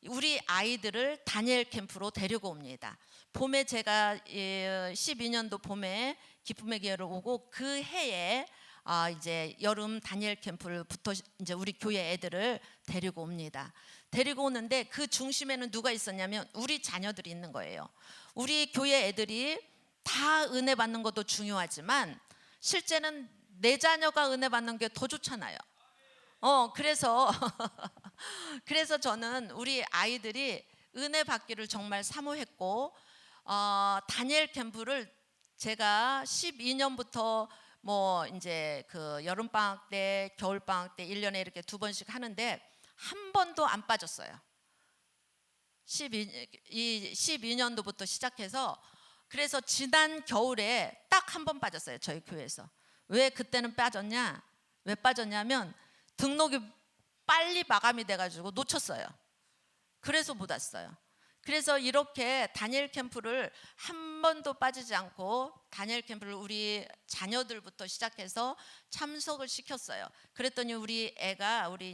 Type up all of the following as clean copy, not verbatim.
우리 아이들을 다니엘 캠프로 데리고 옵니다. 봄에 제가 12년도 봄에 기쁨의 기회를 오고 그 해에 이제 여름 다니엘 캠프부터 이제 우리 교회 애들을 데리고 옵니다. 데리고 오는데 그 중심에는 누가 있었냐면 우리 자녀들이 있는 거예요. 우리 교회 애들이 다 은혜 받는 것도 중요하지만 실제는 내 자녀가 은혜 받는 게 더 좋잖아요. 그래서 그래서 저는 우리 아이들이 은혜 받기를 정말 사모했고 다니엘 캠프를 제가 12년부터 뭐 이제 그 여름 방학 때, 겨울 방학 때 1년에 이렇게 2번씩 하는데 한 번도 안 빠졌어요. 12년도부터 시작해서 그래서 지난 겨울에 딱 한 번 빠졌어요. 저희 교회에서. 왜 그때는 빠졌냐? 왜 빠졌냐면 등록이 빨리 마감이 돼가지고 놓쳤어요. 그래서 못 왔어요. 그래서 이렇게 다니엘 캠프를 한 번도 빠지지 않고 다니엘 캠프를 우리 자녀들부터 시작해서 참석을 시켰어요. 그랬더니 우리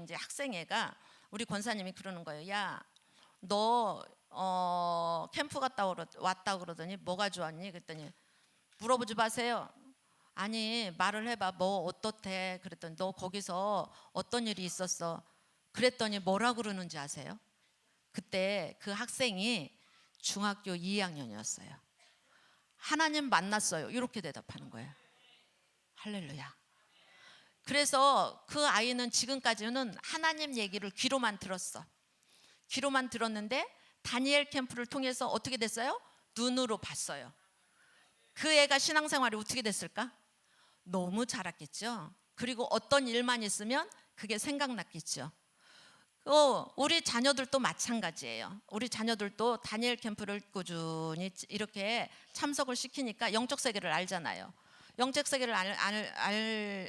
이제 학생 애가 우리 권사님이 그러는 거예요. 야, 너 캠프 갔다 왔다 그러더니 뭐가 좋았니? 그랬더니 물어보지 마세요. 아니 말을 해봐. 뭐 어떻대? 그랬더니 너 거기서 어떤 일이 있었어? 그랬더니 뭐라 그러는지 아세요? 그때 그 학생이 중학교 2학년이었어요. 하나님 만났어요. 이렇게 대답하는 거예요. 할렐루야. 그래서 그 아이는 지금까지는 하나님 얘기를 귀로만 들었어. 귀로만 들었는데 다니엘 캠프를 통해서 어떻게 됐어요? 눈으로 봤어요. 그 애가 신앙생활이 어떻게 됐을까? 너무 자랐겠죠. 그리고 어떤 일만 있으면 그게 생각났겠죠. 우리 자녀들도 마찬가지예요. 우리 자녀들도 다니엘 캠프를 꾸준히 이렇게 참석을 시키니까 영적 세계를 알잖아요. 영적 세계를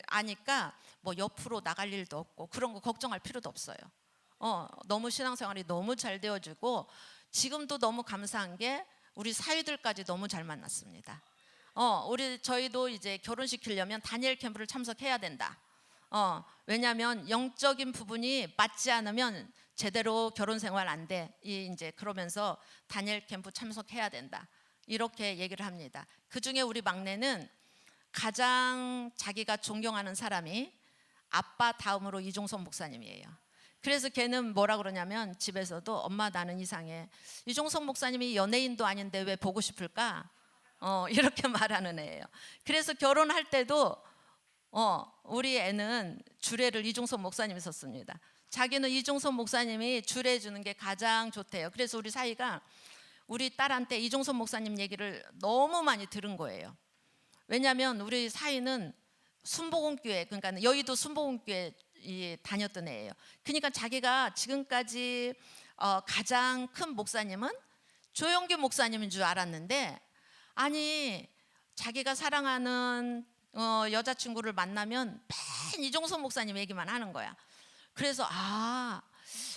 아니까 뭐 옆으로 나갈 일도 없고 그런 거 걱정할 필요도 없어요. 너무 신앙생활이 너무 잘 되어지고 지금도 너무 감사한 게 우리 사위들까지 너무 잘 만났습니다. 저희도 이제 결혼시키려면 다니엘 캠프를 참석해야 된다. 왜냐하면 영적인 부분이 맞지 않으면 제대로 결혼 생활 안 돼. 이제 그러면서 다니엘 캠프 참석해야 된다. 이렇게 얘기를 합니다. 그 중에 우리 막내는 가장 자기가 존경하는 사람이 아빠 다음으로 이종섭 목사님이에요. 그래서 걔는 뭐라 그러냐면 집에서도 엄마 나는 이상해. 이종섭 목사님이 연예인도 아닌데 왜 보고 싶을까? 이렇게 말하는 애예요. 그래서 결혼할 때도 우리 애는 주례를 이종섭 목사님이 썼습니다. 자기는 이종섭 목사님이 주례해 주는 게 가장 좋대요. 그래서 우리 사이가 우리 딸한테 이종섭 목사님 얘기를 너무 많이 들은 거예요. 왜냐하면 우리 사이는 순복음교회, 그러니까 여의도 순복음교회 다녔던 애예요. 그러니까 자기가 지금까지 가장 큰 목사님은 조영규 목사님인 줄 알았는데 아니 자기가 사랑하는 여자친구를 만나면 맨 이종섭 목사님 얘기만 하는 거야. 그래서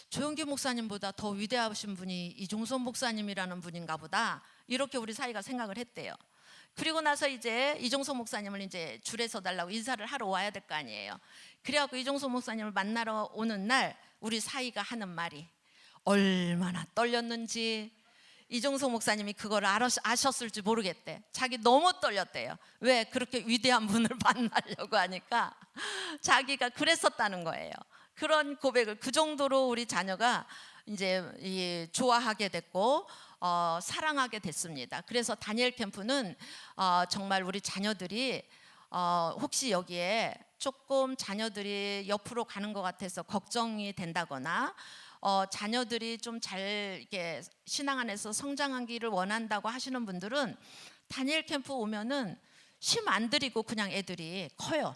조영규 목사님보다 더 위대하신 분이 이종섭 목사님이라는 분인가 보다 이렇게 우리 사이가 생각을 했대요. 그리고 나서 이제 이종섭 목사님을 이제 줄에서 달라고 인사를 하러 와야 될 거 아니에요. 그래갖고 이종섭 목사님을 만나러 오는 날 우리 사이가 하는 말이 얼마나 떨렸는지 이종섭 목사님이 그걸 아셨을지 모르겠대. 자기 너무 떨렸대요. 왜? 그렇게 위대한 분을 만나려고 하니까 자기가 그랬었다는 거예요. 그런 고백을 그 정도로 우리 자녀가 이제 좋아하게 됐고 사랑하게 됐습니다. 그래서 다니엘 캠프는 정말 우리 자녀들이 혹시 여기에 조금 자녀들이 옆으로 가는 것 같아서 걱정이 된다거나 자녀들이 좀 잘 이렇게 신앙 안에서 성장하기를 원한다고 하시는 분들은 다니엘 캠프 오면은 쉼 안 들이고 그냥 애들이 커요.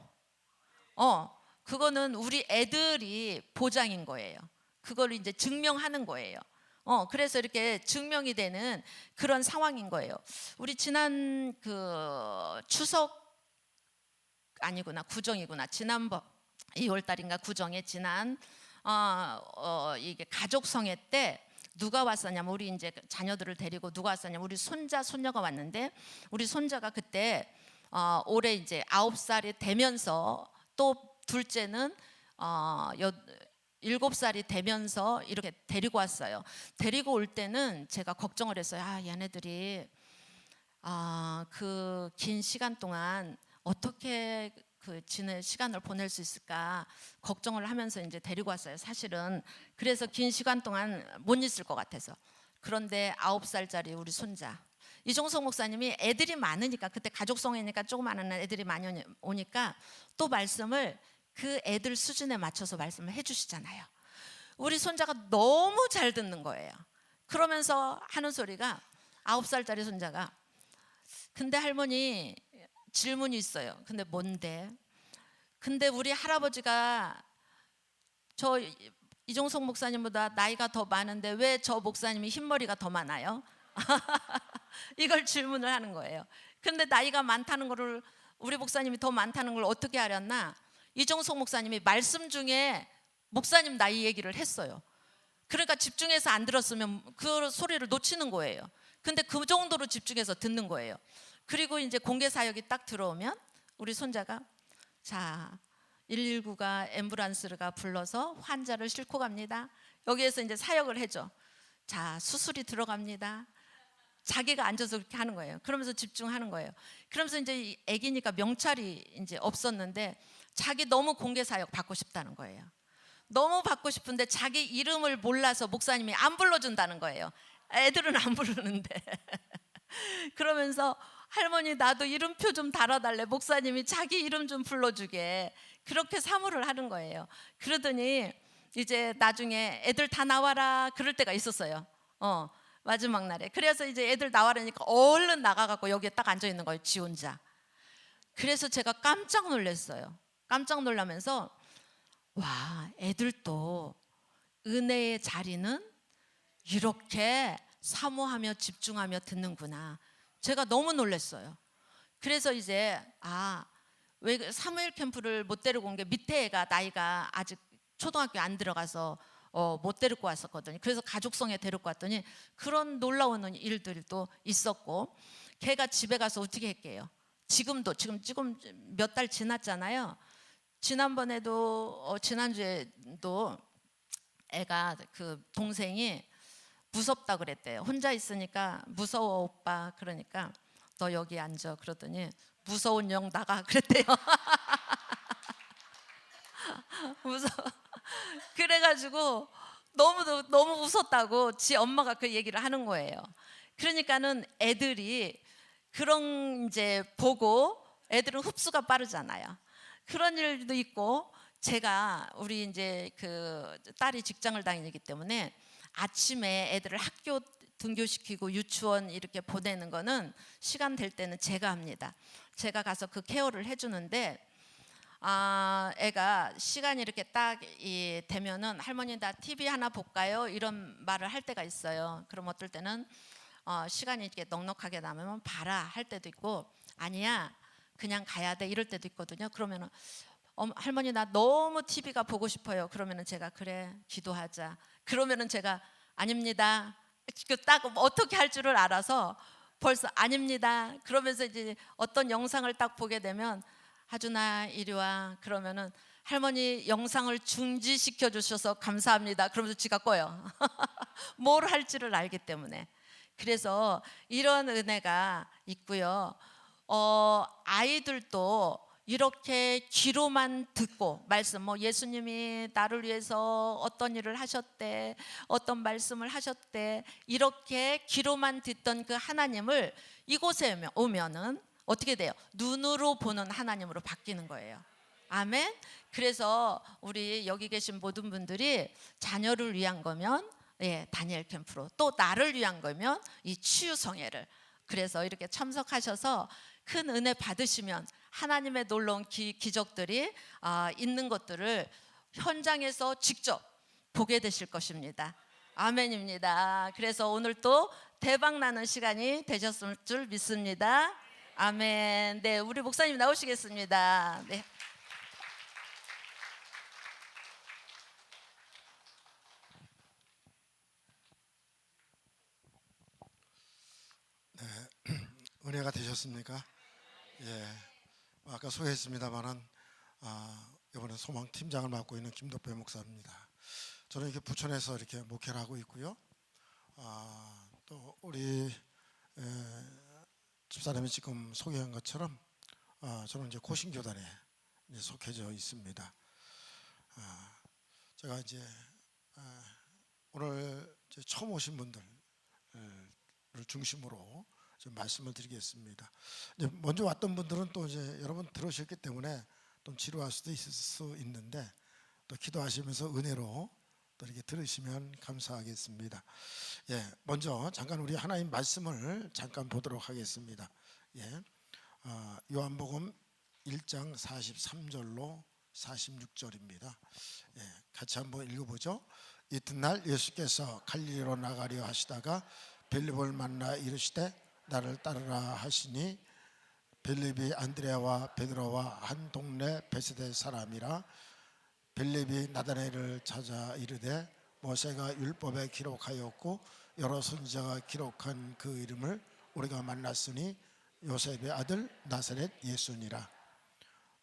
그거는 우리 애들이 보장인 거예요. 그걸 이제 증명하는 거예요. 그래서 이렇게 증명이 되는 그런 상황인 거예요. 우리 지난 그 추석 아니구나 구정이구나 지난번 2월달인가 구정에 지난 이게 가족 성회 때 누가 왔었냐면 우리 이제 자녀들을 데리고 누가 왔었냐면 우리 손자 손녀가 왔는데 우리 손자가 그때 올해 이제 9살이 되면서 또 둘째는 7살이 되면서 이렇게 데리고 왔어요. 데리고 올 때는 제가 걱정을 했어요. 얘네들이 그 긴 시간 동안 어떻게 그 지낼 시간을 보낼 수 있을까 걱정을 하면서 이제 데리고 왔어요. 사실은 그래서 긴 시간 동안 못 있을 것 같아서. 그런데 9살짜리 우리 손자 이종석 목사님이 애들이 많으니까, 그때 가족성이니까 조그마한 애들이 많이 오니까 또 말씀을 그 애들 수준에 맞춰서 말씀을 해주시잖아요. 우리 손자가 너무 잘 듣는 거예요. 그러면서 하는 소리가, 9살짜리 손자가, 근데 할머니 질문이 있어요. 근데 뭔데? 근데 우리 할아버지가 저 이종석 목사님보다 나이가 더 많은데 왜 저 목사님이 흰머리가 더 많아요? 이걸 질문을 하는 거예요. 근데 나이가 많다는 거를, 우리 목사님이 더 많다는 걸 어떻게 알았나? 이종석 목사님이 말씀 중에 목사님 나이 얘기를 했어요. 그러니까 집중해서 안 들었으면 그 소리를 놓치는 거예요. 근데 그 정도로 집중해서 듣는 거예요. 그리고 이제 공개 사역이 딱 들어오면 우리 손자가, 자, 119가 앰뷸런스가 불러서 환자를 싣고 갑니다. 여기에서 이제 사역을 해줘. 자, 수술이 들어갑니다. 자기가 앉아서 그렇게 하는 거예요. 그러면서 집중하는 거예요. 그러면서 이제 애기니까 명찰이 이제 없었는데 자기 너무 공개 사역 받고 싶다는 거예요. 너무 받고 싶은데 자기 이름을 몰라서 목사님이 안 불러준다는 거예요. 애들은 안 부르는데. 그러면서 할머니 나도 이름표 좀 달아달래. 목사님이 자기 이름 좀 불러주게. 그렇게 사모를 하는 거예요. 그러더니 이제 나중에 애들 다 나와라 그럴 때가 있었어요. 마지막 날에. 그래서 이제 애들 나와라니까 얼른 나가갖고 여기에 딱 앉아 있는 거예요. 지 혼자. 그래서 제가 깜짝 놀랐어요. 깜짝 놀라면서, 와, 애들도 은혜의 자리는 이렇게 사모하며 집중하며 듣는구나. 제가 너무 놀랐어요. 그래서 이제 왜 사무엘 캠프를 못 데리고 온 게, 밑에 애가 나이가 아직 초등학교 안 들어가서 못 데리고 왔었거든요. 그래서 가족성에 데리고 왔더니 그런 놀라운 일들도 있었고, 걔가 집에 가서 어떻게 했게요? 지금 몇 달 지났잖아요. 지난번에도 지난주에도 애가 그 동생이 무섭다 그랬대요. 혼자 있으니까 무서워 오빠. 그러니까 너 여기 앉아. 그러더니 무서운 영 나가 그랬대요. 무서워. 그래가지고 너무 웃었다고 지 엄마가 그 얘기를 하는 거예요. 그러니까는 애들이 그런 이제 보고, 애들은 흡수가 빠르잖아요. 그런 일도 있고, 제가 우리 이제 그 딸이 직장을 다니기 때문에 아침에 애들을 학교 등교시키고 유치원 이렇게 보내는 거는 시간 될 때는 제가 합니다. 제가 가서 그 케어를 해주는데, 애가 시간이 이렇게 딱 되면은 할머니 나 TV 하나 볼까요? 이런 말을 할 때가 있어요. 그럼 어떨 때는 시간이 이렇게 넉넉하게 남으면 봐라 할 때도 있고, 아니야 그냥 가야 돼 이럴 때도 있거든요. 그러면은 할머니 나 너무 TV가 보고 싶어요. 그러면은 제가 그래 기도하자. 그러면은 제가 아닙니다. 딱 어떻게 할 줄을 알아서 벌써 아닙니다. 그러면서 이제 어떤 영상을 딱 보게 되면, 하준아 이리 와. 그러면은 할머니 영상을 중지시켜 주셔서 감사합니다. 그러면서 지가 꺼요. 뭘 할지를 알기 때문에. 그래서 이런 은혜가 있고요. 아이들도 이렇게 귀로만 듣고 말씀, 예수님이 나를 위해서 어떤 일을 하셨대, 어떤 말씀을 하셨대, 이렇게 귀로만 듣던 그 하나님을 이곳에 오면은 어떻게 돼요? 눈으로 보는 하나님으로 바뀌는 거예요. 아멘. 그래서 우리 여기 계신 모든 분들이 자녀를 위한 거면 다니엘 캠프로, 또 나를 위한 거면 이 치유성회를, 그래서 이렇게 참석하셔서 큰 은혜 받으시면 하나님의 놀라운 기적들이 있는 것들을 현장에서 직접 보게 되실 것입니다. 아멘입니다. 그래서 오늘 또 대박 나는 시간이 되셨을 줄 믿습니다. 아멘. 네, 우리 목사님 나오시겠습니다. 네. 은혜가 되셨습니까? 예, 아까 소개했습니다만은 이번에 소망팀장을 맡고 있는 김덕배 목사입니다. 저는 이렇게 부천에서 이렇게 목회를 하고 있고요. 또 우리 집사람이 지금 소개한 것처럼 저는 이제 고신교단에 이제 속해져 있습니다. 제가 이제 오늘 이제 처음 오신 분들을 중심으로 좀 말씀을 드리겠습니다. 이제 먼저 왔던 분들은 또 이제 여러분 들으셨기 때문에 좀 지루할 수도 있을 수 있는데 또 기도하시면서 은혜로 또 이렇게 들으시면 감사하겠습니다. 예, 먼저 잠깐 우리 하나님 말씀을 잠깐 보도록 하겠습니다. 예, 요한복음 1장 43절로 46절입니다. 예, 같이 한번 읽어보죠. 이튿날 예수께서 갈릴리로 나가려 하시다가 빌립을 만나 이르시되 나를 따르라 하시니 빌립이 안드레아와 베드로와 한 동네 베세대 사람이라. 빌립이 나다나엘을 찾아 이르되 모세가 율법에 기록하였고 여러 선지자가 기록한 그 이름을 우리가 만났으니 요셉의 아들 나사렛 예수니라.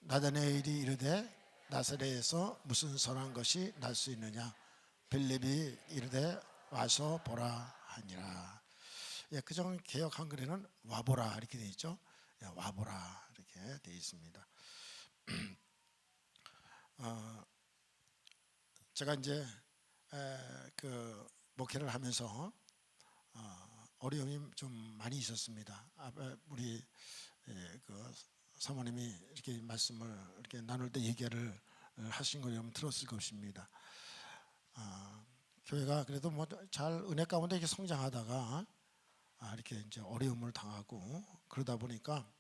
나다나엘이 이르되 나사렛에서 무슨 선한 것이 날 수 있느냐. 빌립이 이르되 와서 보라 하니라. 예, 그전 개역 한글에는 와보라 이렇게 되어 있죠. 예, 와보라 이렇게 되어 있습니다. 제가 이제 그 목회를 하면서 어려움이 좀 많이 있었습니다. 우리 그 사모님이 이렇게 말씀을 이렇게 나눌 때 얘기를 하신 걸 여러분 들었을 것입니다. 교회가 그래도 뭐 잘 은혜 가운데 이렇게 성장하다가 이렇게 이제 어려움을 당하고 그러다 보니까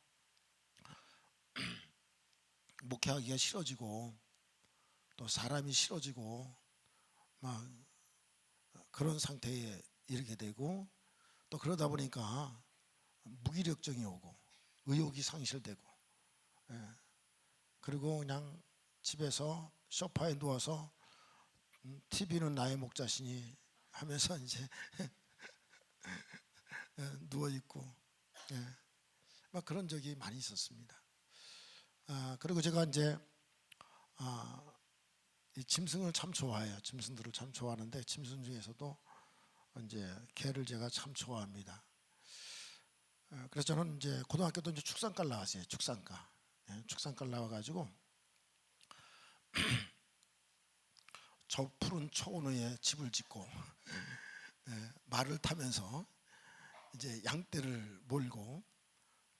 목회하기가 싫어지고 또 사람이 싫어지고 막 그런 상태에 이르게 되고 또 그러다 보니까 무기력증이 오고 의욕이 상실되고 그리고 그냥 집에서 소파에 누워서 TV는 나의 목자시니 하면서 이제 누워 있고 막 그런 적이 많이 있었습니다. 그리고 제가 이제 이 짐승을 참 좋아해요. 짐승들을 참 좋아하는데 짐승 중에서도 이제 개를 제가 참 좋아합니다. 그래서 저는 이제 고등학교 때 이제 축산과를 나왔어요. 축산과. 축산과를 나와가지고 저 푸른 초원 위에 집을 짓고 말을 타면서 이제 양떼를 몰고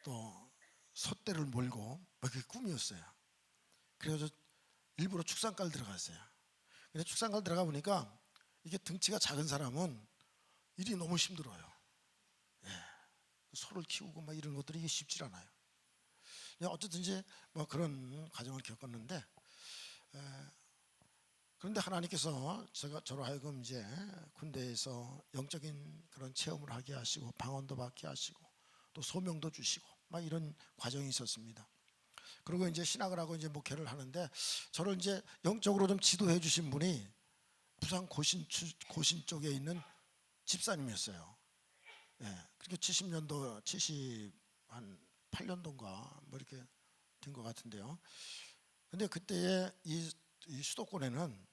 또 소떼를 몰고 그게 꿈이었어요. 그래서 일부러 축산과를 들어갔어요. 근데 축산과를 들어가 보니까 이게 등치가 작은 사람은 일이 너무 힘들어요. 소를 키우고 막 이런 것들이 이게 쉽지 않아요. 어쨌든 이제 뭐 그런 과정을 겪었는데 그런데 하나님께서 저로 하여금 이제 군대에서 영적인 그런 체험을 하게 하시고 방언도 받게 하시고 또 소명도 주시고 막 이런 과정이 있었습니다. 그리고 이제 신학을 하고 이제 목회를 하는데 저를 이제 영적으로 좀 지도해 주신 분이 부산 고신 쪽에 있는 집사님이었어요. 예, 그렇게 70년도 78년도인가 뭐 이렇게 된 것 같은데요. 근데 그때의 이 수도권에는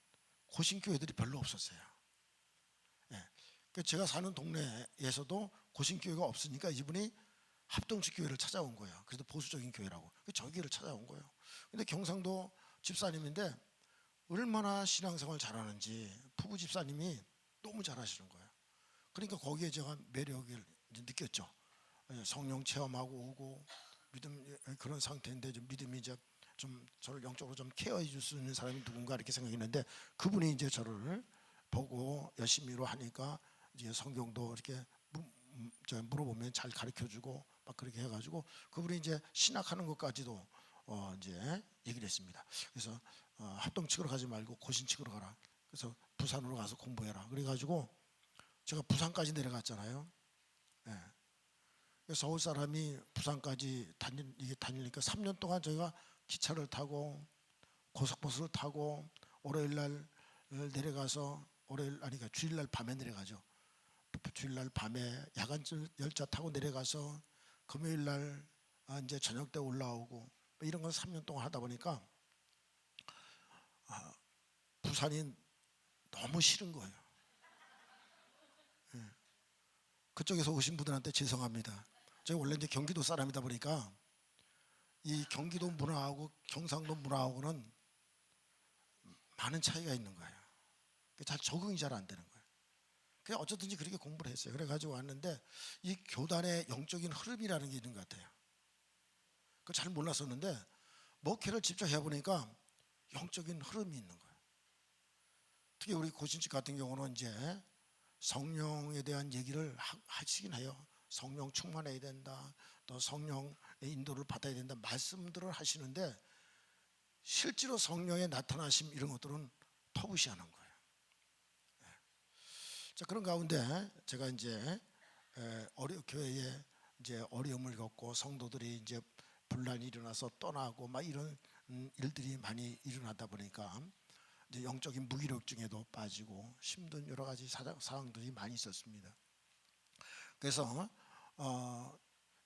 고신교회들이 별로 없었어요. 예, 제가 사는 동네에서도 고신교회가 없으니까 이분이 합동식 교회를 찾아온 거예요. 그래도 보수적인 교회라고. 저기를 찾아온 거예요. 근데 경상도 집사님인데 얼마나 신앙생활 잘하는지 부부 집사님이 너무 잘하시는 거예요. 그러니까 거기에 제가 매력을 느꼈죠. 성령 체험하고 오고 믿음 그런 상태인데 좀 믿음이 이제 좀 저를 영적으로 좀 케어해 줄 수 있는 사람이 누군가 이렇게 생각했는데 그분이 이제 저를 보고 열심히 하니까 이제 성경도 이렇게 물어보면 잘 가르쳐주고 막 그렇게 해가지고 그분이 이제 신학하는 것까지도 이제 얘기를 했습니다. 그래서 합동측으로 가지 말고 고신측으로 가라. 그래서 부산으로 가서 공부해라. 그래가지고 제가 부산까지 내려갔잖아요. 예. 서울 사람이 부산까지 다니니까 3년 동안 저희가 기차를 타고 고속버스를 타고 월요일날 내려가서 그러니까 주일날 밤에 내려가죠. 주일날 밤에 야간 열차 타고 내려가서 금요일날 이제 저녁 때 올라오고 이런 걸 3년 동안 하다 보니까 부산이 너무 싫은 거예요. 그쪽에서 오신 분들한테 죄송합니다. 제가 원래 이제 경기도 사람이다 보니까 이 경기도 문화하고 경상도 문화하고는 많은 차이가 있는 거예요. 잘 적응이 잘 안 되는 거예요. 그냥 어쩌든지 그렇게 공부를 했어요. 그래가지고 왔는데 이 교단의 영적인 흐름이라는 게 있는 것 같아요. 그걸 잘 몰랐었는데 목회를 직접 해보니까 영적인 흐름이 있는 거예요. 특히 우리 고신집 같은 경우는 이제 성령에 대한 얘기를 하시긴 해요. 성령 충만해야 된다. 또 성령의 인도를 받아야 된다. 말씀들을 하시는데 실제로 성령의 나타나심 이런 것들은 터부시하는 거예요. 자, 그런 가운데 제가 이제 교회에 이제 어려움을 겪고 성도들이 이제 분란이 일어나서 떠나고 막 이런 일들이 많이 일어나다 보니까 이제 영적인 무기력증에도 빠지고 힘든 여러 가지 상황들이 많이 있었습니다. 그래서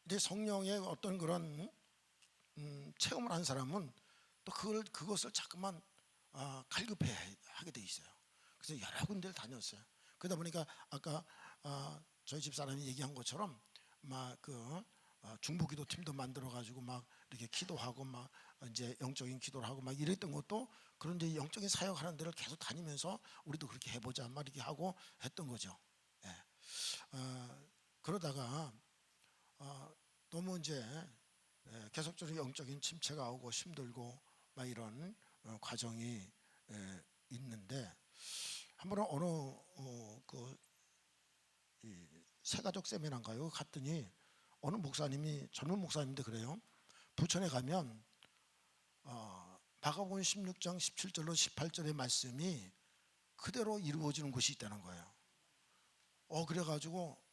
이제 성령의 어떤 그런 체험을 한 사람은 또 그것을 자꾸만 갈급해 하게 돼 있어요. 그래서 여러 군데를 다녔어요. 그러다 보니까 아까 저희 집 사람이 얘기한 것처럼 막 중보기도 팀도 만들어 가지고 막 이렇게 기도하고 막 이제 영적인 기도를 하고 막 이랬던 것도 그런 이제 영적인 사역하는 데를 계속 다니면서 우리도 그렇게 해보자 막 이렇게 하고 했던 거죠. 예. 그러다가 너무 이제 계속적으로 영적인 침체가 오고 힘들고 막 이런 과정이 있는데 한 번은 어느 새가족 세미나인가요? 갔더니 어느 목사님이 젊은 목사님인데 그래요. 부천에 가면 마가복음 16장 17절로 18절의 말씀이 그대로 이루어지는 곳이 있다는 거예요. 그래가지고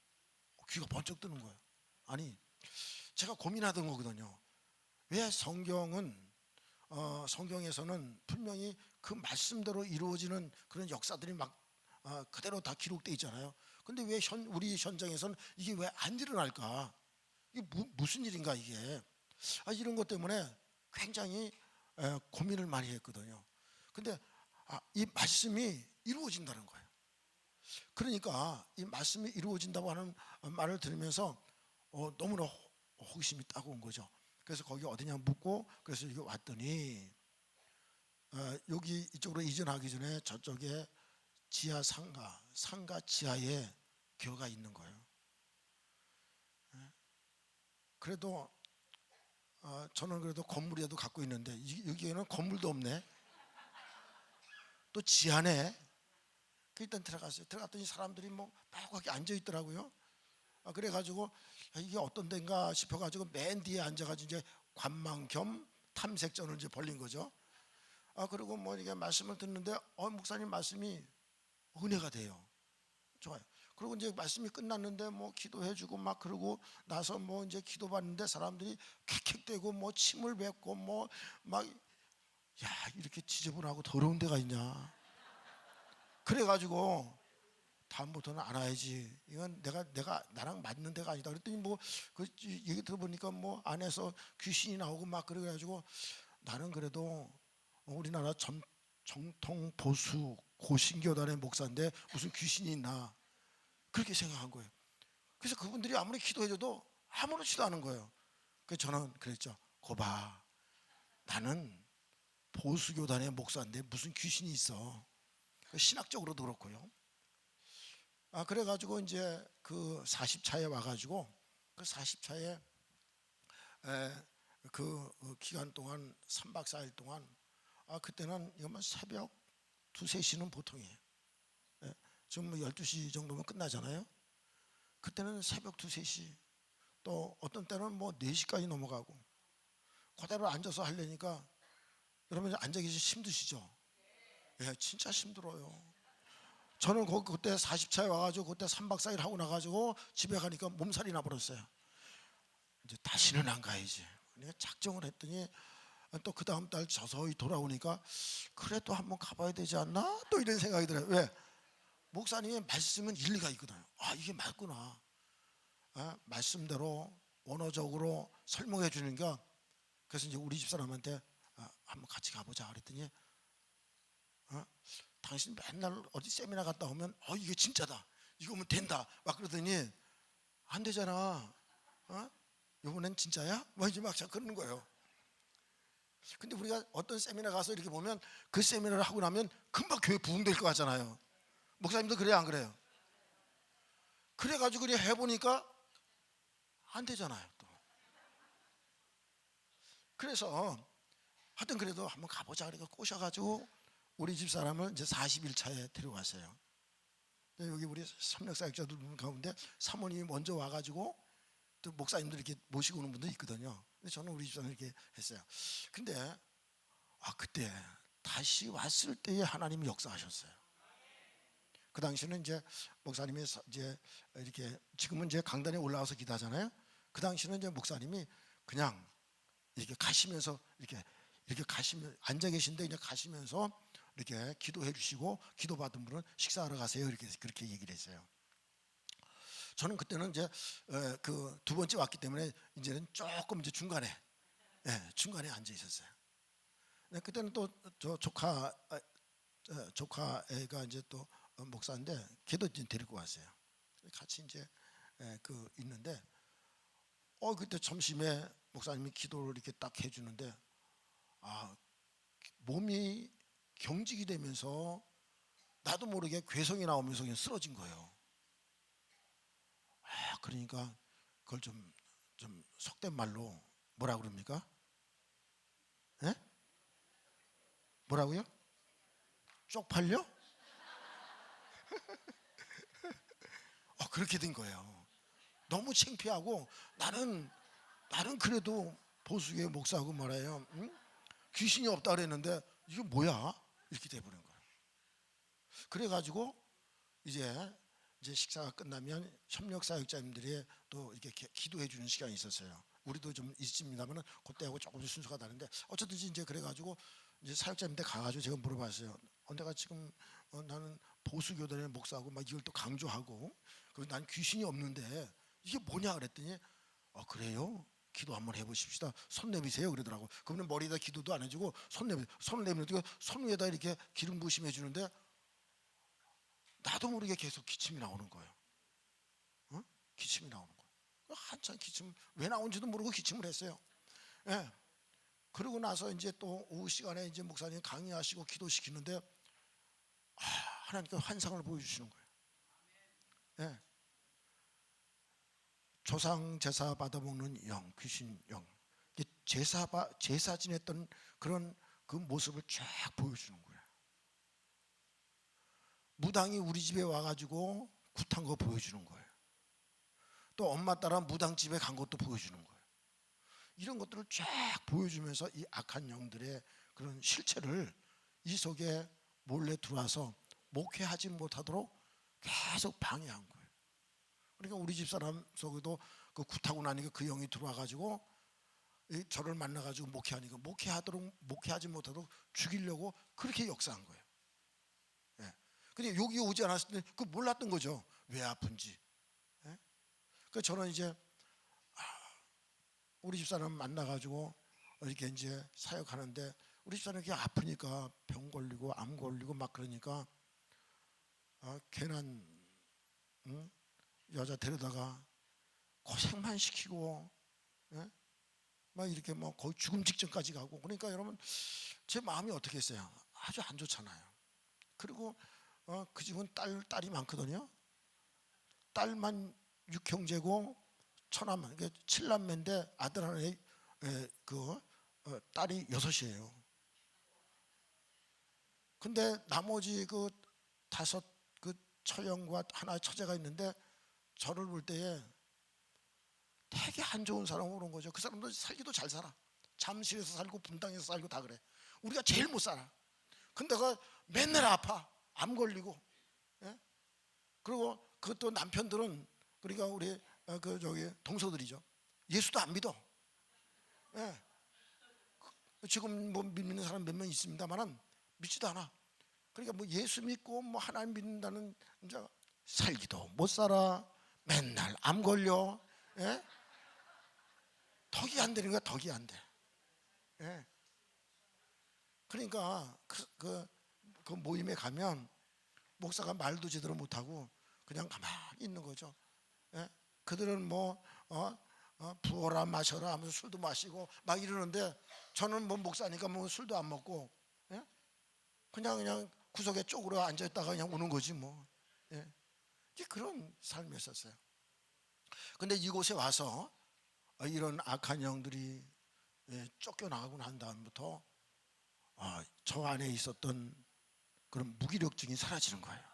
귀가 번쩍 뜨는 거예요. 아니 제가 고민하던 거거든요. 왜 성경에서는 분명히 그 말씀대로 이루어지는 그런 역사들이 막 그대로 다 기록되어 있잖아요. 근데 왜 우리 현장에서는 이게 왜 안 일어날까? 이게 무슨 일인가 이게? 이런 것 때문에 굉장히 고민을 많이 했거든요. 근데 이 말씀이 이루어진다는 거예요. 그러니까 이 말씀이 이루어진다고 하는 말을 들으면서 너무나 호기심이 따가운 거죠. 그래서 거기 어디냐 묻고 그래서 여기 왔더니 여기 이쪽으로 이전하기 전에 저쪽에 지하 상가 지하에 교회가 있는 거예요. 그래도 저는 그래도 건물이라도 갖고 있는데 여기에는 건물도 없네. 또 지하네. 일단 들어갔어요. 들어갔더니 사람들이 뭐 빡하게 앉아 있더라고요. 그래가지고 이게 어떤 데인가 싶어가지고 맨 뒤에 앉아가지고 이제 관망 겸 탐색전을 이제 벌린 거죠. 그리고 뭐 이게 말씀을 듣는데 목사님 말씀이 은혜가 돼요. 좋아요. 그리고 이제 말씀이 끝났는데 뭐 기도해주고 막 그러고 나서 뭐 이제 기도받는데 사람들이 킥킥대고 뭐 침을 뱉고 뭐 막 야 이렇게 지저분하고 더러운 데가 있냐. 그래가지고 다음부터는 안 와야지. 이건 내가 나랑 맞는 데가 아니다. 그랬더니 뭐 그 얘기 들어보니까 뭐 안에서 귀신이 나오고 막 그래가지고 나는 그래도 우리나라 정통 보수 고신교단의 목사인데 무슨 귀신이 있나 그렇게 생각한 거예요. 그래서 그분들이 아무리 기도해줘도 아무렇지도 않은 거예요. 그래서 저는 그랬죠. 거봐, 나는 보수교단의 목사인데 무슨 귀신이 있어. 신학적으로도 그렇고요. 그래가지고 이제 그 40차에 와가지고 그 40차에 그 기간 동안 3박 4일 동안 그때는 이거만 새벽 2, 3시는 보통이에요. 지금 뭐 12시 정도면 끝나잖아요. 그때는 새벽 2, 3시 또 어떤 때는 뭐 4시까지 넘어가고 그대로 앉아서 하려니까 여러분 앉아 계시 힘드시죠? 예, 진짜 힘들어요. 저는 그때 40차에 와가지고 그때 3박 4일 하고 나가지고 집에 가니까 몸살이 나버렸어요. 이제 다시는 안 가야지. 내가 작정을 했더니 또 그 다음 달 서서히 돌아오니까 그래 또 한번 가봐야 되지 않나? 또 이런 생각이 들어요. 왜? 목사님의 말씀은 일리가 있거든요. 이게 맞구나. 말씀대로 원어적으로 설명해 주니까 그래서 이제 우리 집 사람한테 한번 같이 가보자 그랬더니 당신 맨날 어디 세미나 갔다 오면 이게 진짜다, 이거면 된다 막 그러더니 안 되잖아. 이번엔 진짜야? 뭐 이제 막 그러는 거예요. 근데 우리가 어떤 세미나 가서 이렇게 보면 그 세미나를 하고 나면 금방 교회 부흥될 것 같잖아요. 목사님도 그래요, 안 그래요? 그래가지고 그냥 해보니까 안 되잖아요 또. 그래서 하여튼 그래도 한번 가보자 그래서 꼬셔가지고 우리 집 사람을 이제 40일차에 데려갔어요. 여기 우리 협력사역자들 가운데 사모님이 먼저 와가지고 또 목사님들 이렇게 모시고 오는 분도 있거든요. 근데 저는 우리 집 사람 이렇게 했어요. 근데 그때 다시 왔을 때에 하나님이 역사하셨어요. 그 당시는 이제 목사님이 이제 이렇게 지금은 이제 강단에 올라와서 기도하잖아요. 그 당시는 이제 목사님이 그냥 이렇게 가시면서 이렇게 가시면 앉아 계신데 그냥 가시면서 이렇게 기도해 주시고 기도 받은 분은 식사하러 가세요 이렇게 그렇게 얘기를 했어요. 저는 그때는 이제 그 두 번째 왔기 때문에 이제는 조금 이제 중간에 앉아 있었어요. 그때는 또 저 조카애가 이제 또 목사인데 걔도 이제 데리고 왔어요. 같이 이제 그 있는데 그때 점심에 목사님이 기도를 이렇게 딱 해주는데 몸이 경직이 되면서 나도 모르게 괴성이 나오면서 그냥 쓰러진 거예요. 그러니까 그걸 좀 속된 말로 뭐라 그럽니까? 예? 뭐라고요? 쪽팔려? 그렇게 된 거예요. 너무 창피하고 나는 그래도 보수교회 목사하고 말해요. 응? 귀신이 없다 그랬는데 이게 뭐야? 이렇게 돼버린 거예요. 그래가지고 이제 식사가 끝나면 협력사역자님들이 또 이렇게 기도해 주는 시간이 있었어요. 우리도 좀 있습니다만은 그때하고 조금 순서가 다른데 어쨌든 이제 그래가지고 이제 사역자님들 가가지고 제가 물어봤어요. 내가 지금 나는 보수교단의 목사하고 막 이걸 또 강조하고 그리고 난 귀신이 없는데 이게 뭐냐 그랬더니 그래요? 기도 한번 해보십시다. 손 내미세요 그러더라고. 그분은 머리에다 기도도 안 해주고 손을 내밀고 손 위에다 이렇게 기름 부으심 해주는데 나도 모르게 계속 기침이 나오는 거예요. 기침이 나오는 거예요. 한참 기침 왜 나온지도 모르고 기침을 했어요. 예. 그러고 나서 이제 또 오후 시간에 이제 목사님 강의하시고 기도시키는데 하나님께 환상을 보여주시는 거예요. 예. 조상 제사 받아먹는 영, 귀신 영, 제사 지냈던 그런 그 모습을 쫙 보여주는 거예요. 무당이 우리 집에 와가지고 굿한 거 보여주는 거예요. 또 엄마 따라 무당집에 간 것도 보여주는 거예요. 이런 것들을 쫙 보여주면서 이 악한 영들의 그런 실체를 이 속에 몰래 들어와서 목회하지 못하도록 계속 방해한 거예요. 그러니까 우리 집사람 속에도 그 굿하고 나니까 그 영이 들어와가지고 저를 만나가지고 목회하니까 목회하지 못하도록 죽이려고 그렇게 역사한 거예요. 근데 여기 오지 않았을 때 그 몰랐던 거죠. 왜 아픈지. 그래서 저는 이제 우리 집사람 만나가지고 이렇게 이제 사역하는데 우리 집사람이 아프니까 병 걸리고 암 걸리고 막 그러니까 괜한 여자 데려다가 고생만 시키고 막 이렇게 뭐 거의 죽음 직전까지 가고 그러니까 여러분 제 마음이 어떻게 했어요? 아주 안 좋잖아요. 그리고 그 집은 딸이 많거든요. 딸만 6형제고 처남만 이게 7남매인데 아들 하나에 딸이 6이에요. 근데 나머지 그 5 그 처형과 하나의 처제가 있는데 저를 볼 때에 되게 안 좋은 사람으로 오는 거죠. 그 사람도 살기도 잘 살아. 잠실에서 살고 분당에서 살고 다 그래. 우리가 제일 못 살아. 근데 그 맨날 아파. 암 걸리고. 예? 그리고 그것도 남편들은 그러니까 우리 그 저기 동서들이죠. 예수도 안 믿어. 예. 지금 뭐 믿는 사람 몇 명 있습니다만은 믿지도 않아. 그러니까 뭐 예수 믿고 뭐 하나님 믿는다는 이제 살기도 못 살아. 맨날 암 걸려. 예? 덕이 안 되는 거야. 덕이 안 돼. 예. 그러니까 그 모임에 가면 목사가 말도 제대로 못하고 그냥 가만히 있는 거죠. 예? 그들은 뭐 부어라 마셔라 하면서 술도 마시고 막 이러는데 저는 뭐 목사니까 뭐 술도 안 먹고, 예? 그냥 구석에 쪼그려 앉아 있다가 그냥 우는 거지 뭐. 예? 이제 그런 삶이었었어요. 근데 이곳에 와서 이런 악한 영들이 쫓겨나가고 난 다음부터 저 안에 있었던 그런 무기력증이 사라지는 거예요.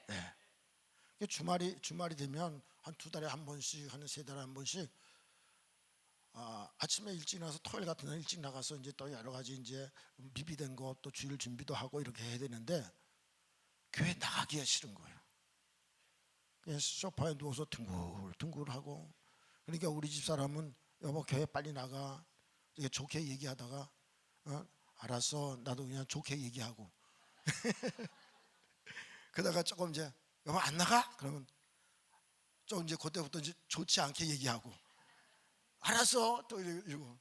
예. 주말이 되면 한 2달에 한 번씩, 한 3달에 한 번씩 아침에 일찍 나가서 토요일 같은 날 일찍 나가서 이제 또 여러 가지 이제 미비된 것 또 주일 준비도 하고 이렇게 해야 되는데 교회 나가기가 싫은 거예요. 그냥 소파에 누워서 둥글둥글하고. 그러니까 우리 집 사람은 여보 교회 빨리 나가 이게 좋게 얘기하다가 알았어 나도 그냥 좋게 얘기하고 그러다가 조금 이제 여보 안 나가? 그러면 좀 이제 그때부터 이제 좋지 않게 얘기하고 알았어 또 이러고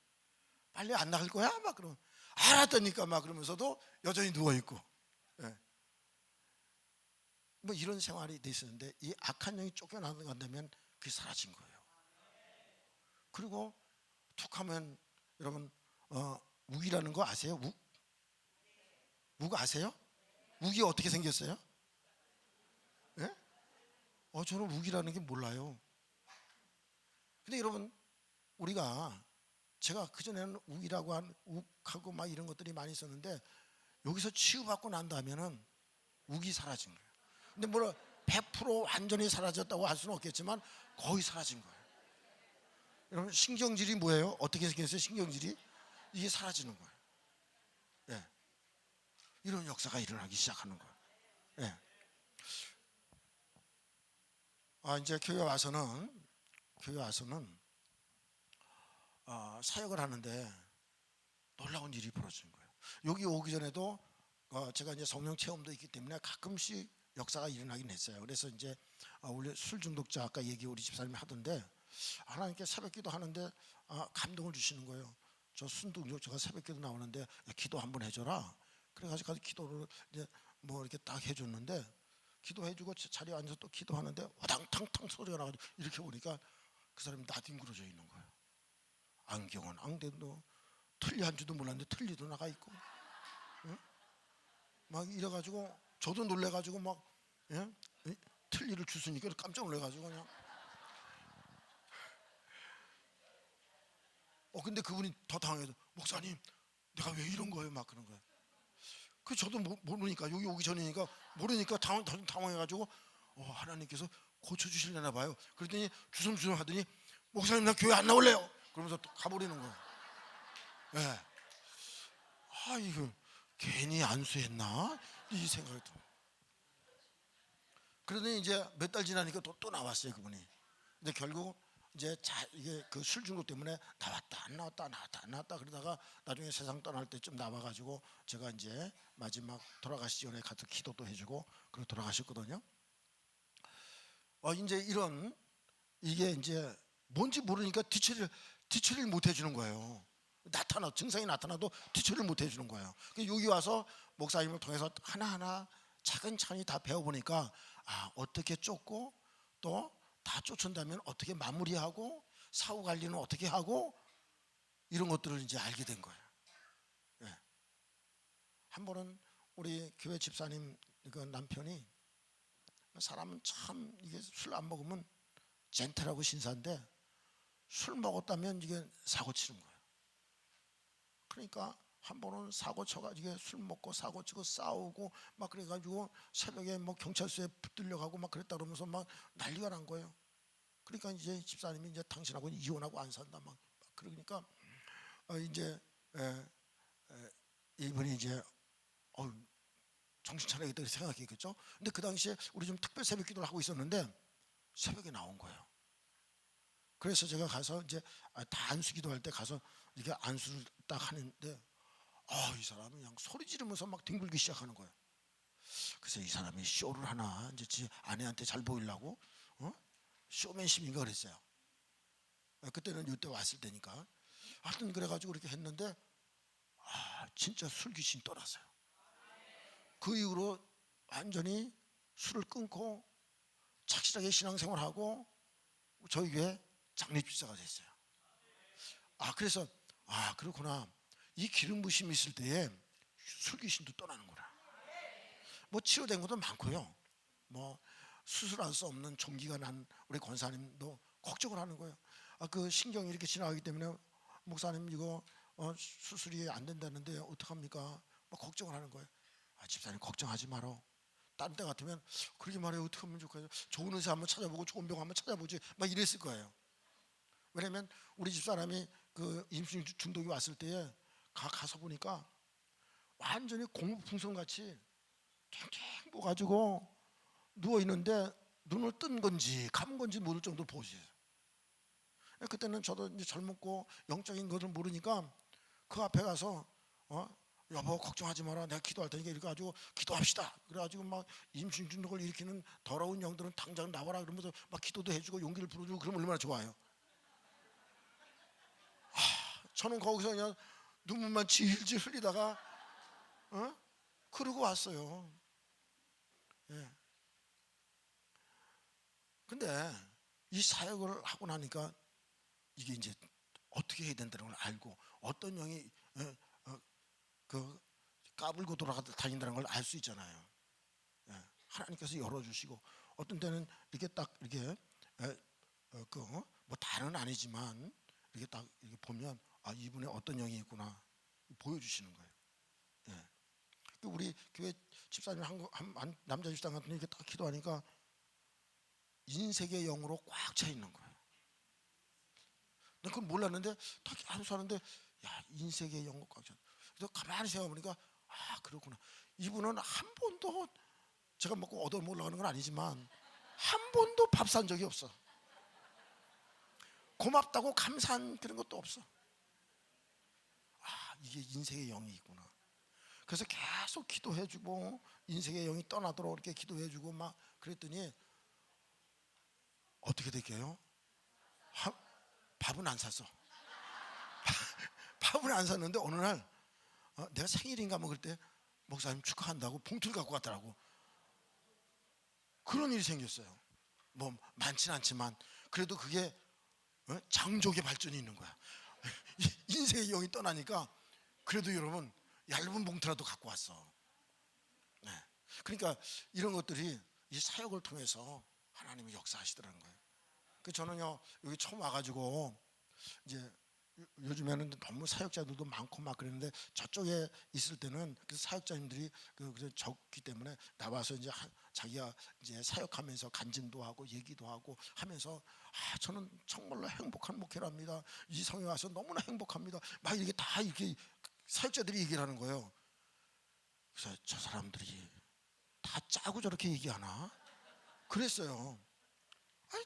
빨리 안 나갈 거야? 막 그러면 알았다니까 막 그러면서도 여전히 누워있고. 예. 뭐 이런 생활이 돼 있었는데 이 악한 영이 쫓겨나간다면 그게 사라진 거예요. 그리고 툭 하면 여러분 욱이라는 거 아세요? 욱? 욱 아세요? 욱이 어떻게 생겼어요? 예? 저는 욱이라는 게 몰라요. 근데 여러분 우리가 제가 그전에는 욱이라고 한 욱하고 막 이런 것들이 많이 있었는데 여기서 치유받고 난 다음에는 욱이 사라진 거예요. 근데 뭐 100% 완전히 사라졌다고 할 수는 없겠지만 거의 사라진 거예요. 여러분 신경질이 뭐예요? 어떻게 생겼어요? 신경질이 이게 사라지는 거예요. 예. 이런 역사가 일어나기 시작하는 거예요. 예. 이제 교회 와서는 사역을 하는데 놀라운 일이 벌어지는 거예요. 여기 오기 전에도 제가 이제 성령 체험도 있기 때문에 가끔씩 역사가 일어나긴 했어요. 그래서 이제 원래 술 중독자 아까 얘기 우리 집사님이 하던데 하나님께 새벽기도 하는데 감동을 주시는 거예요. 저 술 중독자가 새벽기도 나오는데 야, 기도 한번 해줘라. 그래가지고 가서 기도를 이제 뭐 이렇게 딱 해줬는데 기도해주고 자리에 앉아서 또 기도하는데 와당탕탕 소리가 나가지고 이렇게 보니까 그 사람이 나뒹굴어져 있는 거예요. 안경은 앙대도 틀리한 줄도 몰랐는데 틀리도 나가 있고, 응? 막 이래가지고 저도 놀래가지고 막 예? 틀니를 주스니까 깜짝 놀래가지고 그냥 근데 그분이 더 당황해서 목사님 내가 왜 이런 거예요 막 그런 거예요. 그 저도 모르니까 여기 오기 전이니까 모르니까 당황해가지고 하나님께서 고쳐주실려나 봐요. 그랬더니 주섬주섬 하더니 목사님 나 교회 안 나올래요 그러면서 또 가버리는 거예요. 예. 이거 괜히 안수했나 이 생각이 들어요. 그러더니 이제 몇 달 지나니까 또 나왔어요 그분이. 근데 결국 이제 이게 그 술 중독 때문에 나왔다 안 나왔다 그러다가 나중에 세상 떠날 때쯤 나와가지고 제가 이제 마지막 돌아가시기 전에 가서 기도도 해주고 그러고 돌아가셨거든요. 이제 이게 이제 뭔지 모르니까 뒤처리를 못 해주는 거예요. 증상이 나타나도 뒤처리를 못 해주는 거예요. 여기 와서 목사님을 통해서 하나하나 차근차근히 다 배워보니까 어떻게 쫓고 또 다 쫓은다면 어떻게 마무리하고 사후 관리는 어떻게 하고 이런 것들을 이제 알게 된 거예요. 예. 한 번은 우리 교회 집사님 그 남편이 사람은 참 이게 술 안 먹으면 젠틀하고 신사인데 술 먹었다면 이게 사고 치는 거예요. 그러니까 한 번은 사고 쳐가지고 술 먹고 사고 치고 싸우고 막 그래가지고 새벽에 뭐 경찰서에 붙들려가고 막 그랬다 그러면서 막 난리가 난 거예요. 그러니까 이제 집사님이 이제 당신하고 이혼하고 안 산다 막 그러니까 이제 이분이 이제 정신 차려야겠다 생각했겠죠. 근데 그 당시에 우리 좀 특별 새벽 기도를 하고 있었는데 새벽에 나온 거예요. 그래서 제가 가서 이제 다 안수 기도할 때 가서 이렇게 안수를 딱 하는데 이 사람이 그냥 소리 지르면서 막 뒹굴기 시작하는 거예요. 그래서 이 사람이 쇼를 하나 이제 지 아내한테 잘 보이려고 쇼맨십인가 그랬어요. 그때는 이때 왔을 때니까 하여튼 그래가지고 그렇게 했는데 진짜 술 귀신이 떠났어요. 그 이후로 완전히 술을 끊고 착실하게 신앙생활하고 저희 교회 장례집사가 됐어요. 그래서 그렇구나. 이 기름 부심이 있을 때에 술귀신도 떠나는구나. 뭐 치료된 것도 많고요. 뭐 수술할 수 없는 종기가 난 우리 권사님도 걱정을 하는 거예요. 그 신경이 이렇게 지나가기 때문에 목사님 이거 수술이 안 된다는데 어떡합니까? 뭐 걱정을 하는 거예요. 집사님 걱정하지 마라. 딴 때 같으면 그러게 말해요. 어떻게 하면 좋겠어요? 좋은 의사 한번 찾아보고 좋은 병 한번 찾아보지 막 이랬을 거예요. 왜냐면 우리 집사람이 그 임신 중독이 왔을 때에 가서 보니까 완전히 공무풍선같이 탱탱 부어가지고 누워있는데 눈을 뜬 건지 감은 건지 모를 정도로 보여요. 그때는 저도 이제 젊었고 영적인 것을 모르니까 그 앞에 가서 여보 걱정하지 마라, 내가 기도할 테니까 이렇게 가지고 기도합시다. 그래가지고 막 임신 중독을 일으키는 더러운 영들은 당장 나와라 그러면서 막 기도도 해주고 용기를 불어주고 그러면 얼마나 좋아요. 저는 거기서 그냥 눈물만 질질 흘리다가 그러고 왔어요. 예. 근데 이 사역을 하고 나니까 이게 이제 어떻게 해야 된다는 걸 알고 어떤 영이 그 까불고 돌아다닌다는 걸 알 수 있잖아요. 예. 하나님께서 열어주시고 어떤 때는 이렇게 딱 이렇게 뭐 다는 아니지만 이렇게 딱 이렇게 보면 이분의 어떤 영이 있구나 보여주시는 거예요. 예. 우리 교회 집사님 한 남자 집사님 같은 이렇게 딱 기도하니까 인색의 영으로 꽉 차 있는 거예요. 난 그걸 몰랐는데 다 계속 사는데 인색의 영으로 꽉 차. 그래서 가만히 생각해보니까 그렇구나. 이분은 한 번도 제가 먹고 얻어 먹으려는 건 아니지만 한 번도 밥 산 적이 없어. 고맙다고 감사한 그런 것도 없어. 이게 인색의 영이 있구나. 그래서 계속 기도해주고 인생의 영이 떠나도록 이렇게 기도해주고 막 그랬더니 어떻게 될게요? 밥은 안 샀어. 밥은 안 샀는데 어느 날 내가 생일인가 먹을 때 목사님 축하한다고 봉투를 갖고 갔더라고. 그런 일이 생겼어요. 뭐 많지는 않지만 그래도 그게 장족의 발전이 있는 거야. 인생의 영이 떠나니까 그래도 여러분 얇은 봉투라도 갖고 왔어. 네. 그러니까 이런 것들이 이 사역을 통해서 하나님이 역사하시더라는 거예요. 저는요 여기 처음 와가지고 이제 요즘에는 너무 사역자들도 많고 막 그랬는데 저쪽에 있을 때는 그 사역자님들이 그래서 적기 때문에 나와서 이제 자기가 이제 사역하면서 간증도 하고 얘기도 하고 하면서 저는 정말로 행복한 목회랍니다. 이 성에 와서 너무나 행복합니다. 막 이렇게 다 이렇게 사역자들이 얘기를 하는 거예요. 그래서 저 사람들이 다 짜고 저렇게 얘기하나? 그랬어요.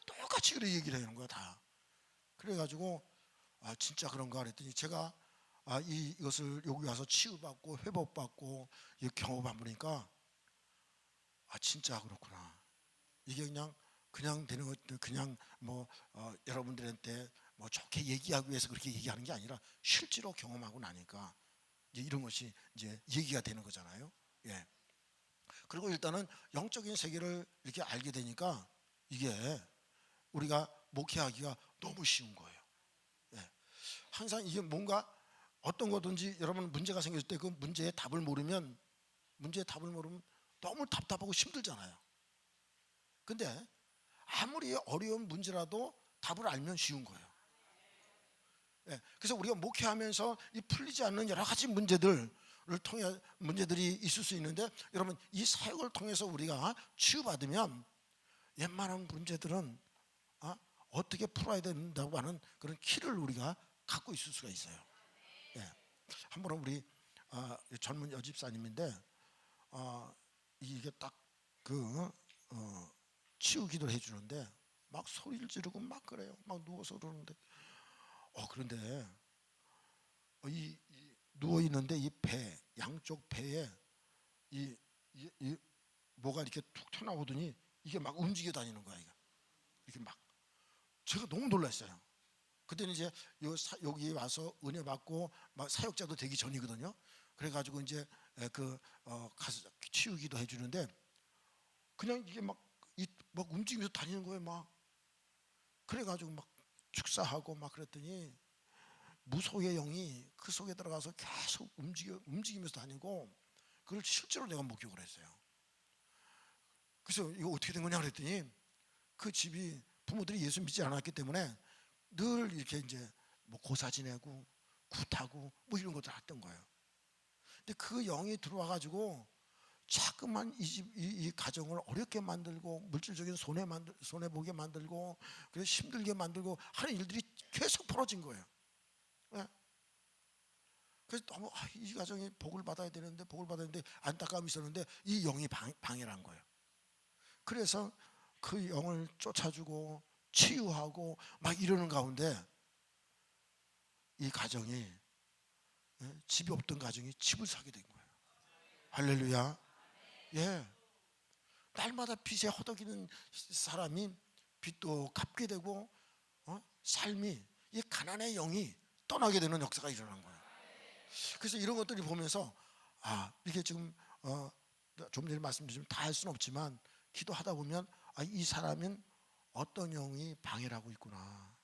똑같이 그래 얘기를 하는 거야 다. 그래가지고 진짜 그런가 그랬더니 제가 이것을 여기 와서 치유받고 회복받고 경험해 보니까 진짜 그렇구나. 이게 그냥 되는 것 그냥 뭐 여러분들한테 뭐 좋게 얘기하기 위해서 그렇게 얘기하는 게 아니라 실제로 경험하고 나니까 이제 이런 것이 이제 얘기가 되는 거잖아요. 예. 그리고 일단은 영적인 세계를 이렇게 알게 되니까 이게 우리가 목회하기가 너무 쉬운 거예요. 예. 항상 이게 뭔가 어떤 거든지 여러분 문제가 생겼을 때 그 문제의 답을 모르면 너무 답답하고 힘들잖아요. 근데 아무리 어려운 문제라도 답을 알면 쉬운 거예요. 예. 그래서 우리가 목회하면서 이 풀리지 않는 여러 가지 문제들을 통해 문제들이 있을 수 있는데 여러분 이 사역을 통해서 우리가 치유받으면 웬만한 문제들은 어떻게 풀어야 된다고 하는 그런 키를 우리가 갖고 있을 수가 있어요. 예. 한 번은 우리 젊은 여집사님인데 이게 딱 치유 기도를 해주는데 막 소리를 지르고 막 그래요. 막 누워서 그러는데 그런데 이 누워 있는데 이 배 양쪽 배에 이 뭐가 이렇게 툭 튀어나오더니 이게 막 움직여 다니는 거야. 이렇게 막 제가 너무 놀랐어요. 그때는 이제 여기 와서 은혜 받고 막 사역자도 되기 전이거든요. 그래가지고 이제 가서 치우기도 해주는데 그냥 이게 막 움직이면서 다니는 거예요. 막 그래가지고 막 축사하고 막 그랬더니 무소의 영이 그 속에 들어가서 계속 움직이면서 다니고 그걸 실제로 내가 목격을 했어요. 그래서 이거 어떻게 된 거냐 그랬더니 그 집이 부모들이 예수 믿지 않았기 때문에 늘 이렇게 이제 뭐 고사 지내고 굿하고 뭐 이런 것들 했던 거예요. 근데 그 영이 들어와 가지고 자꾸만 이 가정을 어렵게 만들고 물질적인 손해 보게 만들고 그래서 힘들게 만들고 하는 일들이 계속 벌어진 거예요. 예? 그래서 너무 이 가정이 복을 받아야 되는데 안타까움이 있었는데 이 영이 방해를 한 거예요. 그래서 그 영을 쫓아주고 치유하고 막 이러는 가운데 이 가정이 집이 없던 가정이 집을 사게 된 거예요. 할렐루야. 예. 날마다 빚에 허덕이는 사람이 빚도 갚게 되고 삶이 이 가난의 영이 떠나게 되는 역사가 일어난 거예요. 그래서 이런 것들이 보면서 이게 지금 좀 전에 말씀드리면 다 할 수는 없지만 기도하다 보면 이 사람은 어떤 영이 방해를 하고 있구나.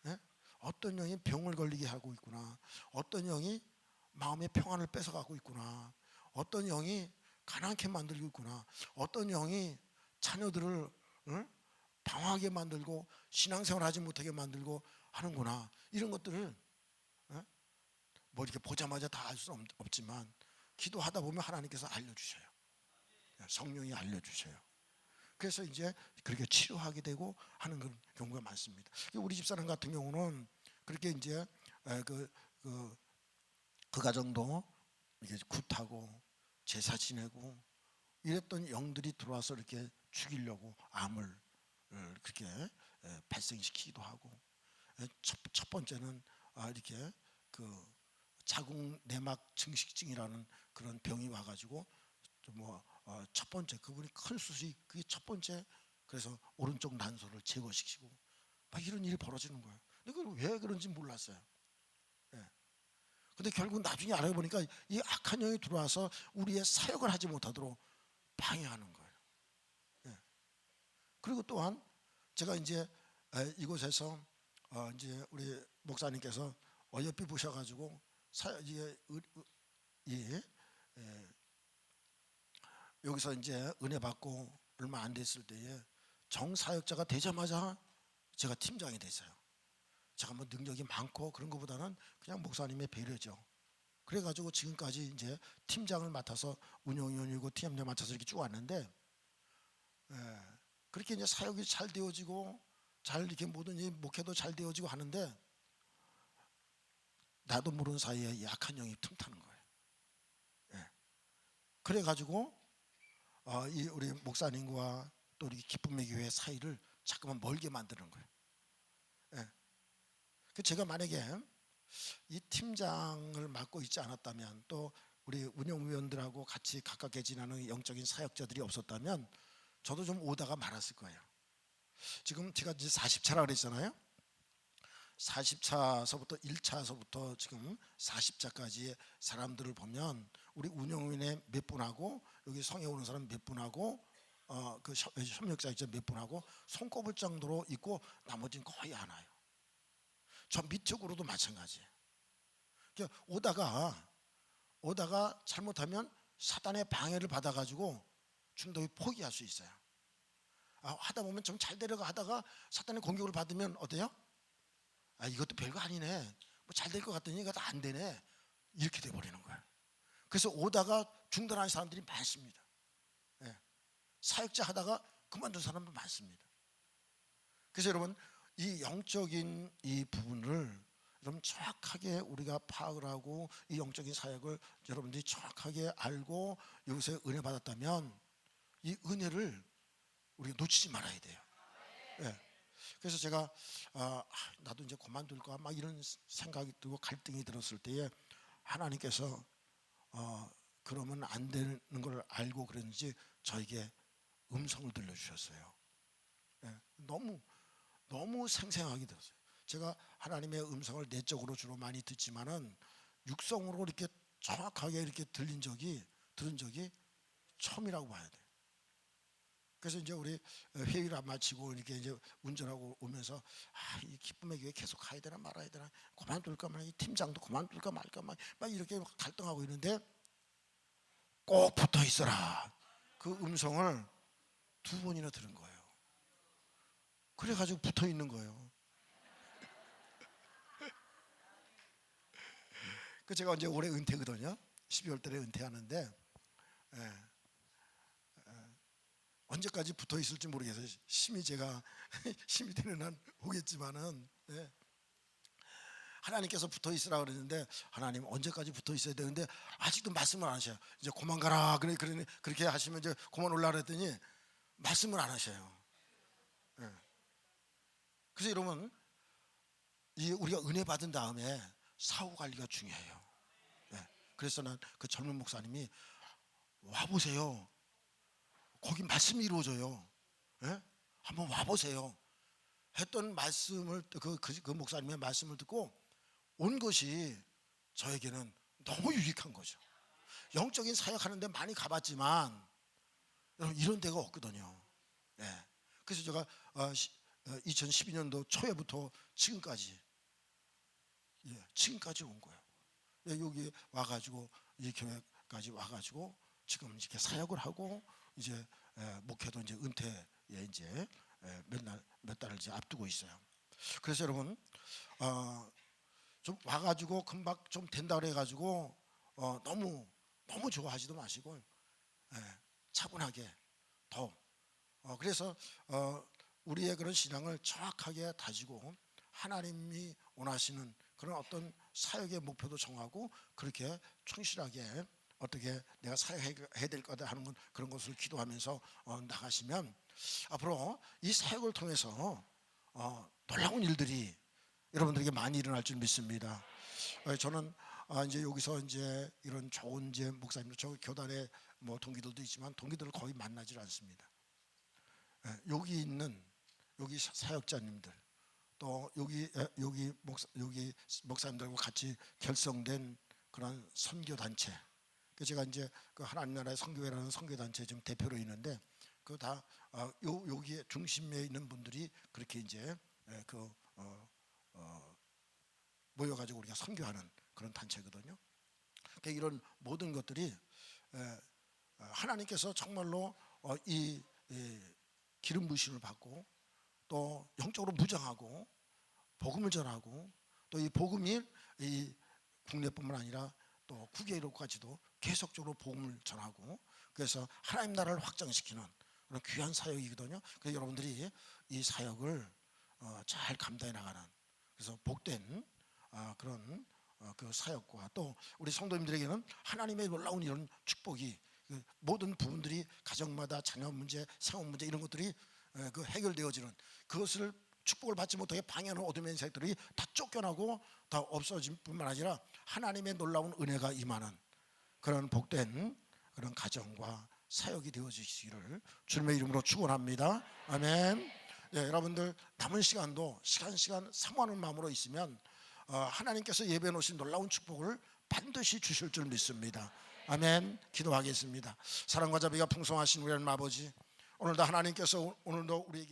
예? 어떤 영이 병을 걸리게 하고 있구나. 어떤 영이 마음의 평안을 뺏어가고 있구나. 어떤 영이 가난하게 만들고 있구나. 어떤 영이 자녀들을 방황하게 만들고 신앙생활 하지 못하게 만들고 하는구나. 이런 것들을 뭐 이렇게 보자마자 다 알 수는 없지만 기도하다 보면 하나님께서 알려주셔요. 성령이 알려주셔요. 그래서 이제 그렇게 치료하게 되고 하는 그런 경우가 많습니다. 우리 집사람 같은 경우는 그렇게 이제 그 가정도 이렇게 굿하고 제사 지내고 이랬던 영들이 들어와서 이렇게 죽이려고 암을 그렇게 발생시키기도 하고 첫 번째는 이렇게 그 자궁 내막 증식증이라는 그런 병이 와가지고 첫 번째 그분이 큰 수술이 그게 첫 번째 그래서 오른쪽 난소를 제거시키고 막 이런 일이 벌어지는 거예요. 근데 그걸 왜 그런지 몰랐어요. 예. 근데 결국 나중에 알아보니까 이 악한 영이 들어와서 우리의 사역을 하지 못하도록 방해하는 거예요. 예. 그리고 또한 제가 이제 이곳에서 이제 우리 목사님께서 어여삐 보셔가지고 여기서 이제 은혜 받고 얼마 안 됐을 때에 정사역자가 되자마자 제가 팀장이 됐어요. 제가 뭐 능력이 많고 그런 것보다는 그냥 목사님의 배려죠. 그래가지고 지금까지 이제 팀장을 맡아서 운영위원이고 팀장을 맡아서 이렇게 쭉 왔는데 그렇게 이제 사역이 잘 되어지고 잘 이렇게 모든 일 목회도 잘 되어지고 하는데 나도 모르는 사이에 약한 영이 틈타는 거예요. 예. 그래가지고 이 우리 목사님과 또 우리 기쁨의 교회 사이를 자꾸만 멀게 만드는 거예요. 예. 그 제가 만약에 이 팀장을 맡고 있지 않았다면 또 우리 운영위원들하고 같이 가깝게 지나는 영적인 사역자들이 없었다면 저도 좀 오다가 말았을 거예요. 지금 제가 이제 40차라 그랬잖아요. 40차서부터 1차서부터 지금 40차까지의 사람들을 보면 우리 운영위원회 몇 분하고 여기 성에 오는 사람 몇 분하고 그 협력자이자 몇 분하고 손꼽을 정도로 있고 나머지는 거의 안 와요. 저 밑쪽으로도 마찬가지예요. 그러니까 오다가 잘못하면 사단의 방해를 받아가지고 중도에 포기할 수 있어요. 하다 보면 좀 잘 되려고 하다가 사단의 공격을 받으면 어때요? 이것도 별거 아니네. 뭐 잘 될 것 같더니 이것도 안 되네. 이렇게 돼버리는 거예요. 그래서 오다가 중단하는 사람들이 많습니다. 예. 사역자 하다가 그만둔 사람도 많습니다. 그래서 여러분 이 영적인 이 부분을 여러분 정확하게 우리가 파악을 하고 이 영적인 사역을 여러분들이 정확하게 알고 여기서 은혜 받았다면 이 은혜를 우리가 놓치지 말아야 돼요. 예. 그래서 제가 나도 이제 그만둘까 막 이런 생각이 들고 갈등이 들었을 때에 하나님께서 그러면 안 되는 걸 알고 그랬는지 저에게 음성을 들려주셨어요. 예. 너무 생생하게 들었어요. 제가 하나님의 음성을 내적으로 주로 많이 듣지만은 육성으로 이렇게 정확하게 이렇게 들은 적이 처음이라고 봐야 돼. 그래서 이제 우리 회의를 마치고 이렇게 이제 운전하고 오면서 이 기쁨의 교회 계속 가야 되나 말아야 되나, 그만둘까 말까, 이 팀장도 그만둘까 말까 막 이렇게 갈등하고 있는데 꼭 붙어 있어라, 그 음성을 2번이나 들은 거예요. 그래가지고 붙어 있는 거예요. 그 제가 이제 올해 은퇴거든요. 12월 달에 은퇴하는데, 언제까지 붙어 있을지 모르겠어요. 심히 제가 힘이 되는 한 오겠지만은, 하나님께서 붙어 있으라 그러는데, 하나님 언제까지 붙어 있어야 되는데 아직도 말씀을 안 하셔요. 이제 그만 가라 그렇게 하시면 이제 그만 올라 그랬더니 말씀을 안 하셔요. 그래서 여러분, 우리가 은혜 받은 다음에 사후 관리가 중요해요. 그래서 난 그 젊은 목사님이 와보세요. 거기 말씀이 이루어져요. 한번 와보세요. 했던 말씀을 그 목사님의 말씀을 듣고 온 것이 저에게는 너무 유익한 거죠. 영적인 사역하는데 많이 가봤지만 여러분, 이런 데가 없거든요. 그래서 제가 2012년도 초에부터 지금까지 온 거예요. 여기 와가지고 이 교회까지 와가지고 지금 이렇게 사역을 하고 이제 목회도 이제 은퇴에 이제 몇 달을 이제 앞두고 있어요. 그래서 여러분, 좀 와가지고 금방 좀 된다 그래가지고 너무 좋아하지도 마시고 차분하게 더 그래서 우리의 그런 신앙을 정확하게 다지고 하나님이 원하시는 그런 어떤 사역의 목표도 정하고 그렇게 충실하게 어떻게 내가 사역해야 될 거다 하는 건 그런 것을 기도하면서 나가시면 앞으로 이 사역을 통해서 놀라운 일들이 여러분들에게 많이 일어날 줄 믿습니다. 저는 이제 여기서 이제 이런 좋은 이제 목사님들, 저 교단에 뭐 동기들도 있지만 동기들을 거의 만나질 않습니다. 여기 있는 여기 사역자님들, 또 여기 목사님들하고 같이 결성된 그런 선교 단체, 제가 이제 그 하나님 나라의 선교회라는 선교 단체 지금 대표로 있는데 그 다 여기에 중심에 있는 분들이 그렇게 이제 모여가지고 우리가 선교하는 그런 단체거든요. 그러니까 이런 모든 것들이 하나님께서 정말로 이 기름 부으심을 받고 또 영적으로 무장하고 복음을 전하고 또 이 복음이 이 국내뿐만 아니라 또 국외로까지도 계속적으로 복음을 전하고 그래서 하나님 나라를 확장시키는 그런 귀한 사역이거든요. 그래서 여러분들이 이 사역을 잘 감당해 나가는 그래서 복된 그런 그 사역과 또 우리 성도님들에게는 하나님의 놀라운 이런 축복이 모든 부분들이 가정마다 자녀 문제, 생업 문제 이런 것들이 그 해결되어지는 그것을 축복을 받지 못하게 방해하는 어둠의 인생들이 다 쫓겨나고 다 없어질 뿐만 아니라 하나님의 놀라운 은혜가 임하는 그런 복된 그런 가정과 사역이 되어지시기를 주님의 이름으로 축원합니다. 아멘. 여러분들 남은 시간도 시간 사모하는 마음으로 있으면 하나님께서 예배해 놓으신 놀라운 축복을 반드시 주실 줄 믿습니다. 아멘. 기도하겠습니다. 사랑과 자비가 풍성하신 우리 하나님 아버지, 오늘도 하나님께서 오늘도 우리에게